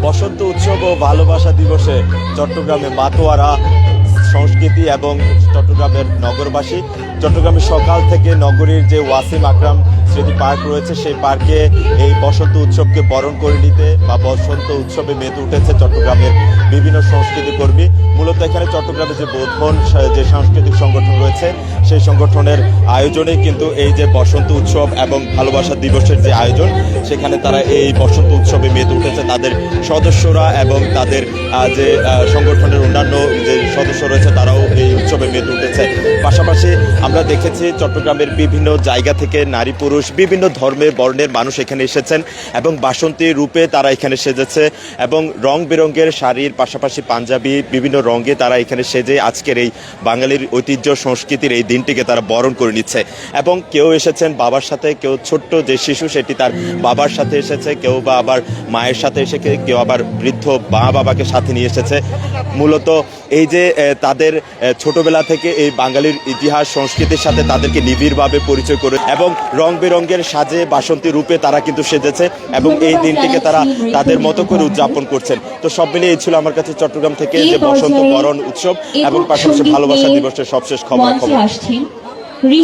বসন্ত উৎসব ও ভালোবাসা দিবসে চট্টগ্রামে মাতোয়ারা সংস্কৃতি এবং চট্টগ্রামের নগরবাসী চট্টগ্রামের সকাল থেকে নগরীর যে ওয়াসিম আকরাম স্মৃতি পার্ক রয়েছে সেই পার্কে এই বসন্ত উৎসবকে বরণ করে নিতে বা বসন্ত উৎসবে মেতে উঠেছে চট্টগ্রামের বিভিন্ন সংস্কৃতি কর্মী। মূলত এখানে চট্টগ্রামে যে বোধন যে সাংস্কৃতিক সংগঠন রয়েছে সেই সংগঠনের আয়োজনে কিন্তু এই যে বসন্ত উৎসব এবং ভালোবাসা দিবসের যে আয়োজন সেখানে তারা এই বসন্ত উৎসবে মেতে উঠেছে। তাদের সদস্যরা এবং তাদের যে সংগঠনের অন্যান্য যে সদস্য রয়েছে তারাও এই উৎসবে মেতে উঠেছে। পাশাপাশি আমরা দেখেছি চট্টগ্রামের বিভিন্ন জায়গা থেকে নারী পুরুষ বিভিন্ন ধর্মের বর্ণের মানুষ এখানে এসেছেন এবং বাসন্তী রূপে তারা এখানে সেজেছে এবং রং বেরঙের শাড়ির পাশাপাশি পাঞ্জাবি বিভিন্ন রঙে তারা এখানে সেজে আজকের এই বাঙালির ঐতিহ্য সংস্কৃতির এই দিনটিকে তারা বরণ করে নিচ্ছে। এবং কেউ এসেছেন বাবার সাথে, কেউ ছোট্ট যে শিশু সেটি তার বাবার সাথে এসেছে, কেউ বা আবার মায়ের সাথে এসে, কেউ আবার বৃদ্ধ মা বাবাকে সাথে নিয়ে এসেছে। মূলত এই যে তাদের ছোটবেলা থেকে এই বাঙালির ইতিহাস সংস্কৃতির সাথে তাদেরকে নিবিড়ভাবে পরিচয় করে এবং রং বেরঙের সাজে বাসন্তী রূপে তারা কিন্তু সেজেছে এবং এই দিনটিকে তারা তাদের মতো করে উদযাপন করছেন। তো সব মিলিয়ে এই ছিল আমার কাছে চট্টগ্রাম থেকে যে বসন্ত বরণ উৎসব এবং পাশাপাশি ভালোবাসা দিবসের সবশেষ খবর।